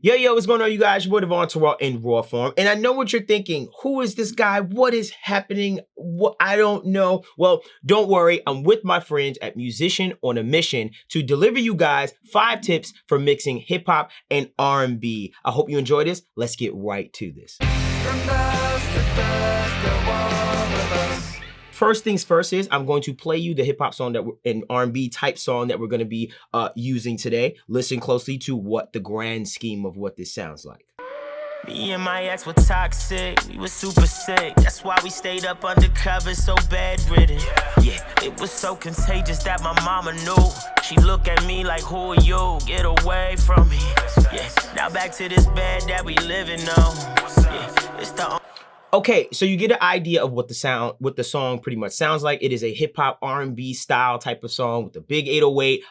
Yo, what's going on, you guys? Your boy Devvon Terrell in raw form. And I know what you're thinking. Who is this guy? What is happening? What I don't know. Well, don't worry. I'm with my friends at Musician on a Mission to deliver you guys 5 tips for mixing hip hop and R&B. I hope you enjoy this. Let's get right to this. First things first is I'm going to play you the hip hop song and R&B type song that we're going to be using today. Listen closely to what the grand scheme of what this sounds like. Me and my ex were toxic, we were super sick. That's why we stayed up undercover, so bedridden. Yeah, it was so contagious that my mama knew. She looked at me like, who are you? Get away from me. Yeah, now back to this bed that we living on. Yeah, it's the Okay, so you get an idea of what the song pretty much sounds like. It is a hip hop R&B style type of song with a big 808,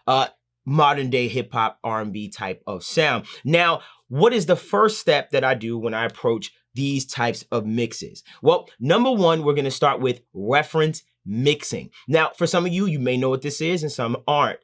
modern day hip hop R&B type of sound. Now, what is the first step that I do when I approach these types of mixes? Well, number one, we're gonna start with reference mixing. Now, for some of you, you may know what this is and some aren't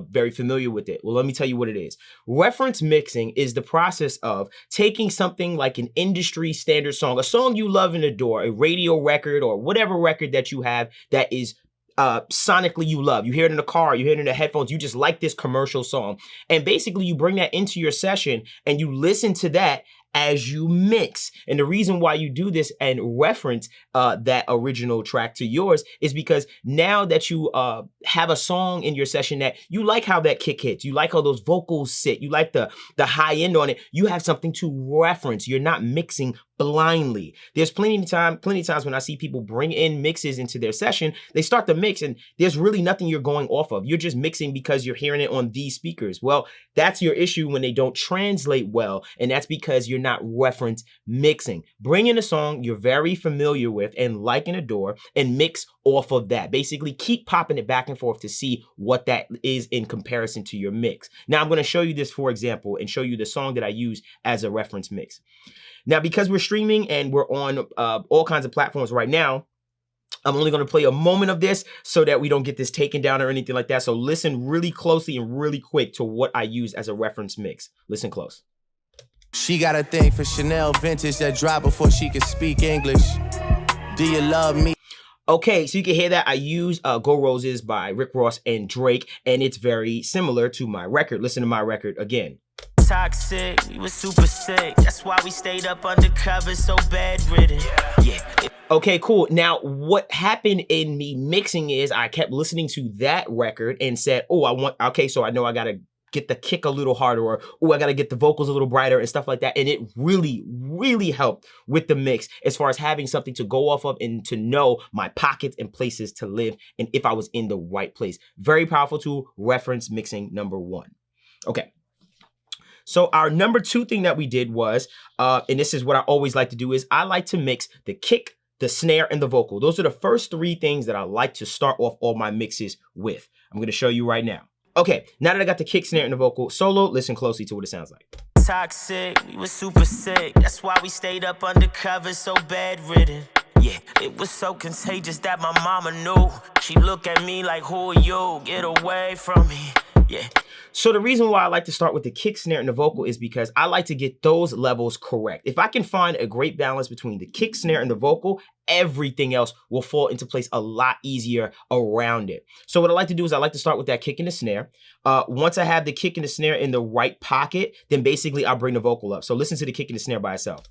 very familiar with it. Well, let me tell you what it is. Reference mixing is the process of taking something like an industry standard song, a song you love and adore, a radio record or whatever record that you have that is sonically you love. You hear it in the car, you hear it in the headphones, you just like this commercial song. And basically you bring that into your session and you listen to that as you mix. And the reason why you do this and reference that original track to yours is because now that you have a song in your session that you like how that kick hits, you like how those vocals sit, you like the high end on it, you have something to reference. You're not mixing blindly. There's plenty of times when I see people bring in mixes into their session, they start to mix and there's really nothing you're going off of. You're just mixing because you're hearing it on these speakers. Well, that's your issue when they don't translate well, and that's because you're not reference mixing. Bring in a song you're very familiar with and like and adore and mix off of that. Basically, keep popping it back and forth to see what that is in comparison to your mix. Now, I'm going to show you this, for example, and show you the song that I use as a reference mix. Now, because we're streaming and we're on all kinds of platforms right now, I'm only going to play a moment of this so that we don't get this taken down or anything like that. So listen really closely and really quick to what I use as a reference mix. Listen close. She got a thing for Chanel vintage that dropped before she could speak English. Do you love me? Okay, so you can hear that I use Go Roses by Rick Ross and Drake, and it's very similar to my record. Listen to my record again. toxic, we were super sick. That's why we stayed up undercover, so bedridden. Yeah. Okay, cool. Now, what happened in me mixing is I kept listening to that record and said, oh, okay, so I know I gotta get the kick a little harder, or I gotta get the vocals a little brighter and stuff like that. And it really, really helped with the mix as far as having something to go off of and to know my pockets and places to live and if I was in the right place. Very powerful tool, reference mixing number one. Okay. So our number two thing that we did was, and this is what I always like to do, is I like to mix the kick, the snare, and the vocal. Those are the first 3 things that I like to start off all my mixes with. I'm gonna show you right now. Okay, now that I got the kick, snare, and the vocal solo, listen closely to what it sounds like. Toxic, we were super sick. That's why we stayed up undercover, so bedridden. Yeah, it was so contagious that my mama knew. She looked at me like, who are you? Get away from me. Yeah. So the reason why I like to start with the kick, snare, and the vocal is because I like to get those levels correct. If I can find a great balance between the kick, snare, and the vocal, everything else will fall into place a lot easier around it. So what I like to do is I like to start with that kick and the snare. Once I have the kick and the snare in the right pocket, then basically I'll bring the vocal up. So listen to the kick and the snare by itself.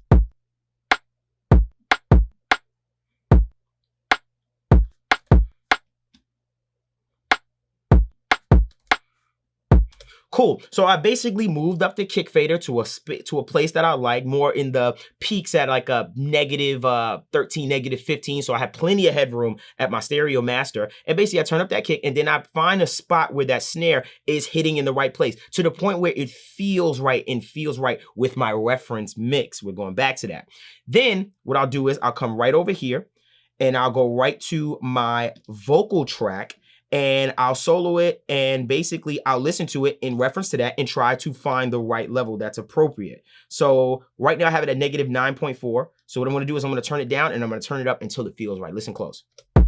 Cool. So I basically moved up the kick fader to a place that I like, more in the peaks at like a negative 13, negative 15. So I have plenty of headroom at my stereo master. And basically I turn up that kick and then I find a spot where that snare is hitting in the right place to the point where it feels right and feels right with my reference mix. We're going back to that. Then what I'll do is I'll come right over here and I'll go right to my vocal track and I'll solo it, and basically I'll listen to it in reference to that and try to find the right level that's appropriate. So right now I have it at negative 9.4. So what I'm gonna do is I'm gonna turn it down and I'm gonna turn it up until it feels right. Listen close. We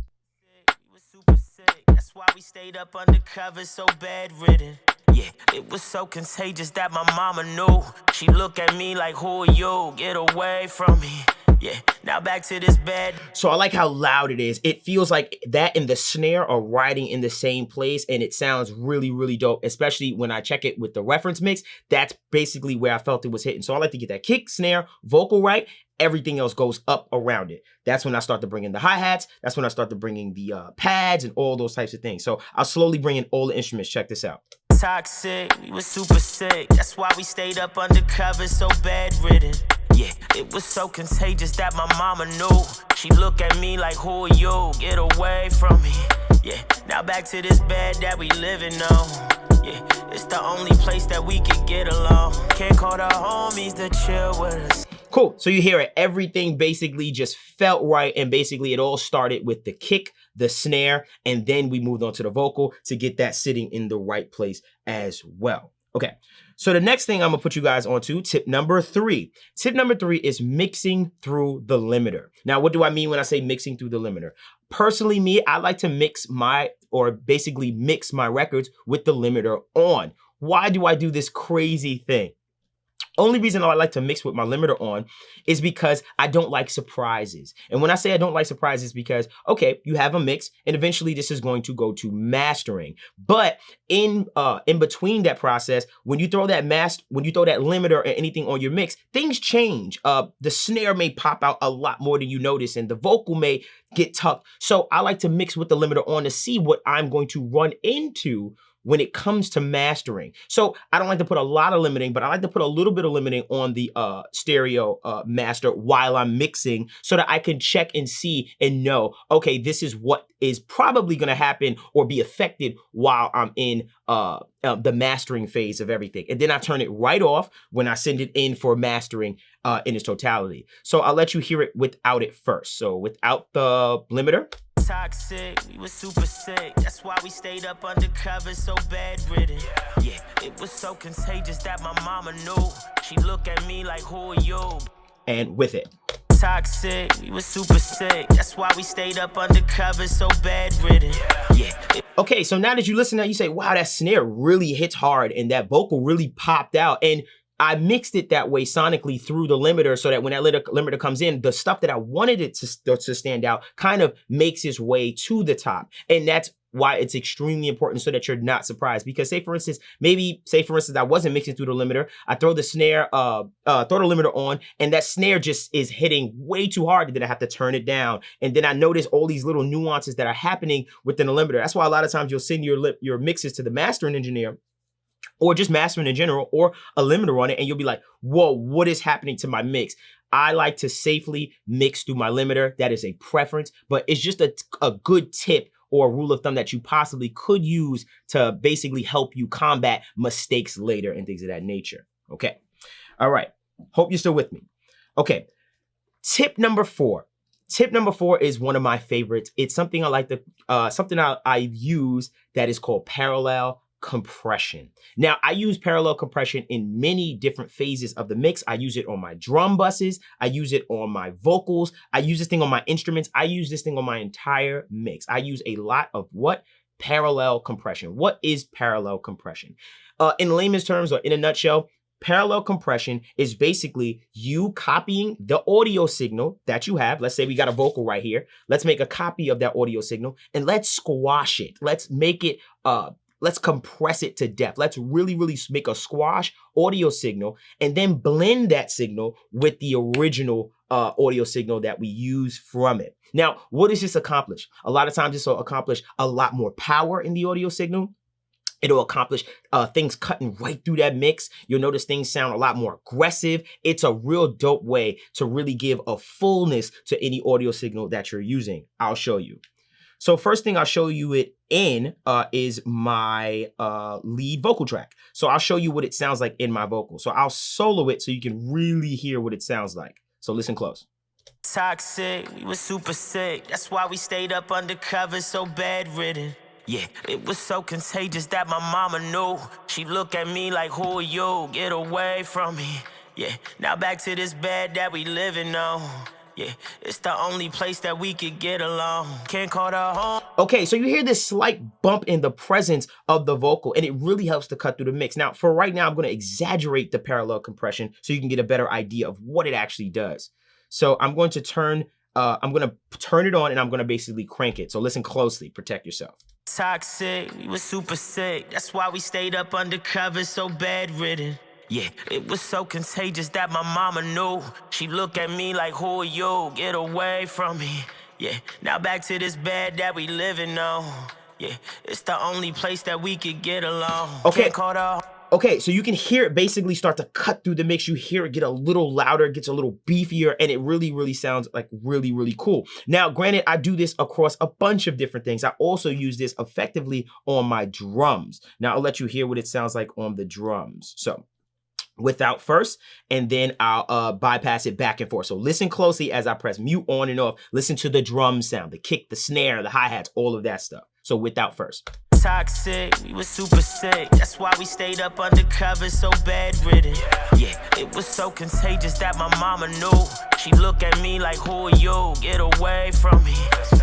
were super sick. That's why we stayed up undercover, so bedridden. Yeah, it was so contagious that my mama knew. She looked at me like, who are you? Get away from me. Yeah, now back to this bed. So I like how loud it is. It feels like that and the snare are riding in the same place, and it sounds really, really dope, especially when I check it with the reference mix. That's basically where I felt it was hitting. So I like to get that kick, snare, vocal right. Everything else goes up around it. That's when I start to bring in the hi-hats. That's when I start to bring in the pads and all those types of things. So I'll slowly bring in all the instruments. Check this out. Toxic, we was super sick. That's why we stayed up undercover, so bedridden. Yeah, it was so contagious that my mama knew. She looked at me like, who are you? Get away from me. Yeah, now back to this bed that we living on. Yeah, it's the only place that we could get along. Can't call the homies to chill with us. Cool. So you hear it. Everything basically just felt right. And basically it all started with the kick, the snare, and then we moved on to the vocal to get that sitting in the right place as well. Okay. So the next thing I'm gonna put you guys onto, tip number 3. Tip number 3 is mixing through the limiter. Now, what do I mean when I say mixing through the limiter? Personally, me, I like to mix my records with the limiter on. Why do I do this crazy thing? Only reason I like to mix with my limiter on is because I don't like surprises. And when I say I don't like surprises, because, okay, you have a mix and eventually this is going to go to mastering. But in between that process, when you throw that limiter or anything on your mix, things change. The snare may pop out a lot more than you notice and the vocal may get tucked. So I like to mix with the limiter on to see what I'm going to run into when it comes to mastering. So I don't like to put a lot of limiting, but I like to put a little bit of limiting on the stereo master while I'm mixing so that I can check and see and know, okay, this is what is probably gonna happen or be affected while I'm in the mastering phase of everything. And then I turn it right off when I send it in for mastering in its totality. So I'll let you hear it without it first. So without the limiter. Toxic, we was super sick. That's why we stayed up undercover, so bedridden. Yeah, it was so contagious that my mama knew. She looked at me like, who are you? And with it. Toxic, we was super sick. That's why we stayed up undercover, so bedridden. Yeah. Okay, so now that you listen to that, you say, wow, that snare really hits hard and that vocal really popped out. And I mixed it that way sonically through the limiter so that when that limiter comes in, the stuff that I wanted it to stand out kind of makes its way to the top. And that's why it's extremely important so that you're not surprised. Because say for instance, I wasn't mixing through the limiter. I throw the snare, throw the limiter on, and that snare just is hitting way too hard. And then I have to turn it down. And then I notice all these little nuances that are happening within the limiter. That's why a lot of times you'll send your mixes to the mastering engineer or just mastering in general, or a limiter on it, and you'll be like, whoa, what is happening to my mix? I like to safely mix through my limiter. That is a preference, but it's just a good tip or a rule of thumb that you possibly could use to basically help you combat mistakes later and things of that nature. Okay. All right. Hope you're still with me. Okay. Tip number 4. Tip number 4 is one of my favorites. It's something I like to, something I use that is called parallel compression. Now, I use parallel compression in many different phases of the mix. I use it on my drum buses. I use it on my vocals. I use this thing on my instruments. I use this thing on my entire mix. I use a lot of what? Parallel compression. What is parallel compression? In layman's terms, or in a nutshell, parallel compression is basically you copying the audio signal that you have. Let's say we got a vocal right here. Let's make a copy of that audio signal and let's squash it. Let's make it let's compress it to death. Let's really, really make a squash audio signal and then blend that signal with the original audio signal that we use from it. Now, what does this accomplish? A lot of times this will accomplish a lot more power in the audio signal. It'll accomplish things cutting right through that mix. You'll notice things sound a lot more aggressive. It's a real dope way to really give a fullness to any audio signal that you're using. I'll show you. So first thing I'll show you it in is my lead vocal track. So I'll show you what it sounds like in my vocal. So I'll solo it so you can really hear what it sounds like. So listen close. Toxic, we was super sick. That's why we stayed up undercover, so bedridden. Yeah, it was so contagious that my mama knew. She looked at me like, who are you? Get away from me. Yeah, now back to this bed that we living on. Yeah, it's the only place that we could get along. Can't call the home. Okay, so you hear this slight bump in the presence of the vocal, and it really helps to cut through the mix. Now, for right now, I'm gonna exaggerate the parallel compression so you can get a better idea of what it actually does. So I'm gonna turn it on and I'm gonna basically crank it. So listen closely, protect yourself. Toxic, we was super sick. That's why we stayed up undercover, so bedridden. Yeah, it was so contagious that my mama knew. She looked at me like, who are you? Get away from me. Yeah, now back to this bed that we living on. Yeah, it's the only place that we could get along. Okay. Can't call the Okay, so you can hear it basically start to cut through the mix. You hear it get a little louder, it gets a little beefier, and it really, really sounds like really, really cool. Now, granted, I do this across a bunch of different things. I also use this effectively on my drums. Now, I'll let you hear what it sounds like on the drums. So, without first, and then I'll bypass it back and forth. So listen closely as I press mute on and off. Listen to the drum sound, the kick, the snare, the hi-hats, all of that stuff. So without first. Toxic, we was super sick. That's why we stayed up undercover, so bedridden. Yeah, it was so contagious that my mama knew. She looked at me like, who are you? Get away from me.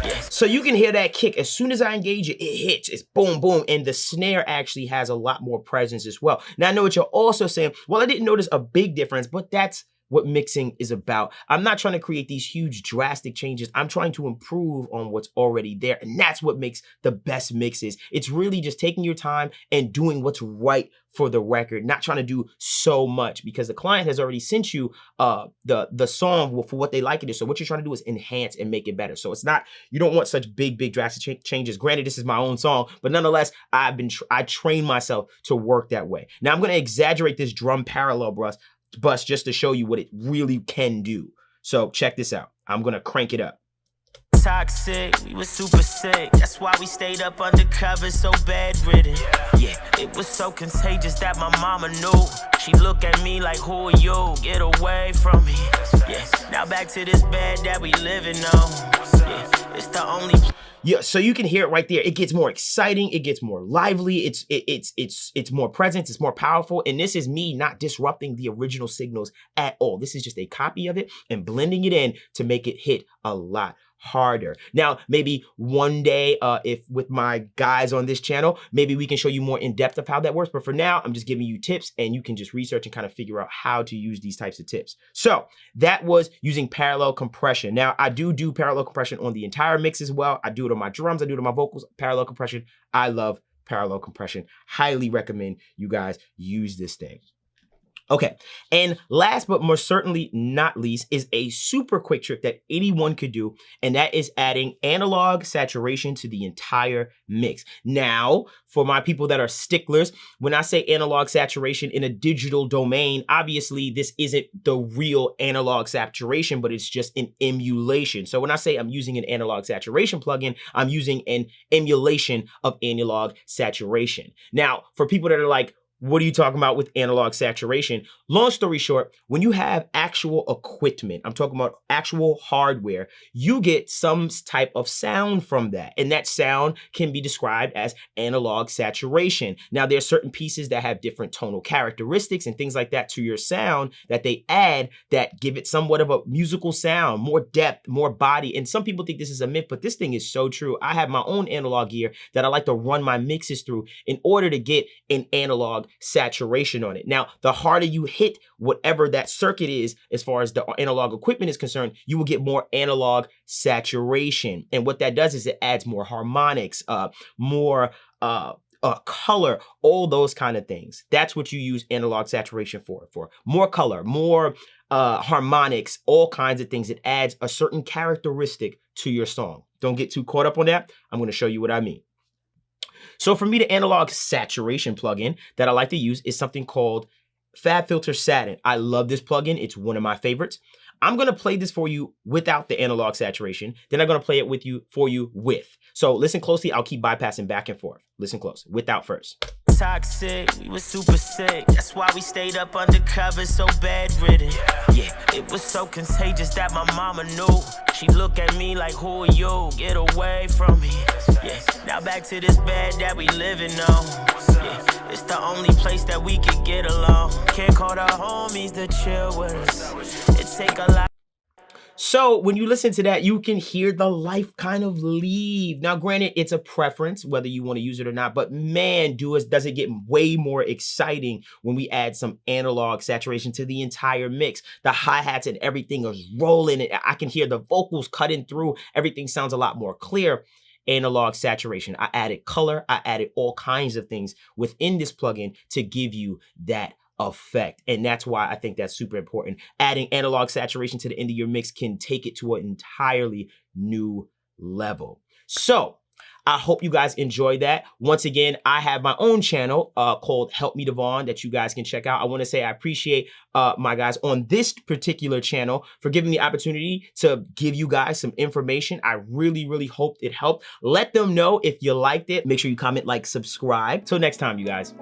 Yeah. So you can hear that kick. As soon as I engage it, it hits. It's boom, boom. And the snare actually has a lot more presence as well. Now I know what you're also saying. Well, I didn't notice a big difference, but that's what mixing is about. I'm not trying to create these huge drastic changes. I'm trying to improve on what's already there. And that's what makes the best mixes. It's really just taking your time and doing what's right for the record, not trying to do so much because the client has already sent you the song for what they like it is. So what you're trying to do is enhance and make it better. So it's not, you don't want such big drastic changes. Granted, this is my own song, but nonetheless, I trained myself to work that way. Now I'm going to exaggerate this drum parallel bus just to show you what it really can do. So check this out. I'm gonna crank it up. Toxic, we was super sick. That's why we stayed up undercover, so bedridden. Yeah, it was so contagious that my mama knew. She looked at me like, who are you? Get away from me. Yeah, now back to this bed that we living on. Yeah, it's the only. Yeah, so you can hear it right there. It gets more exciting. It gets more lively. It's more present. It's more powerful. And this is me not disrupting the original signals at all. This is just a copy of it and blending it in to make it hit a lot harder. Now, maybe one day, if with my guys on this channel, maybe we can show you more in depth of how that works. But for now, I'm just giving you tips and you can just research and kind of figure out how to use these types of tips. So that was using parallel compression. Now, I do parallel compression on the entire mix as well. I do it on my drums. I do it on my vocals. Parallel compression. I love parallel compression. Highly recommend you guys use this thing. Okay, and last but most certainly not least is a super quick trick that anyone could do, and that is adding analog saturation to the entire mix. Now, for my people that are sticklers, when I say analog saturation in a digital domain, obviously this isn't the real analog saturation, but it's just an emulation. So when I say I'm using an analog saturation plugin, I'm using an emulation of analog saturation. Now, for people that are like, what are you talking about with analog saturation? Long story short, when you have actual equipment, I'm talking about actual hardware, you get some type of sound from that. And that sound can be described as analog saturation. Now, there are certain pieces that have different tonal characteristics and things like that to your sound that they add that give it somewhat of a musical sound, more depth, more body. And some people think this is a myth, but this thing is so true. I have my own analog gear that I like to run my mixes through in order to get an analog saturation on it. Now, the harder you hit whatever that circuit is, as far as the analog equipment is concerned, you will get more analog saturation. And what that does is it adds more harmonics, more color, all those kind of things. That's what you use analog saturation for more color, more harmonics, all kinds of things. It adds a certain characteristic to your song. Don't get too caught up on that. I'm going to show you what I mean. So for me, the analog saturation plugin that I like to use is something called FabFilter Satin. I love this plugin. It's one of my favorites. I'm going to play this for you without the analog saturation. Then I'm going to play it for you with. So listen closely. I'll keep bypassing back and forth. Listen close. Without first. Toxic, we was super sick. That's why we stayed up undercover, so bedridden. Yeah, it was so contagious that my mama knew. She looked at me like, who are you? Get away from me. Yeah, now back to this bed that we living on. Yeah, it's the only place that we could get along. Can't call the homies to chill with us. It take a lot. So when you listen to that, you can hear the life kind of leave. Now, granted, it's a preference whether you want to use it or not, but man, does it get way more exciting when we add some analog saturation to the entire mix. The hi-hats and everything is rolling. I can hear the vocals cutting through. Everything sounds a lot more clear. Analog saturation. I added color. I added all kinds of things within this plugin to give you that effect. And that's why I think that's super important. Adding analog saturation to the end of your mix can take it to an entirely new level. So I hope you guys enjoy that. Once again, I have my own channel called Help Me Devvon that you guys can check out. I want to say I appreciate my guys on this particular channel for giving me the opportunity to give you guys some information. I really, really hope it helped. Let them know if you liked it. Make sure you comment, like, subscribe. Till next time, you guys.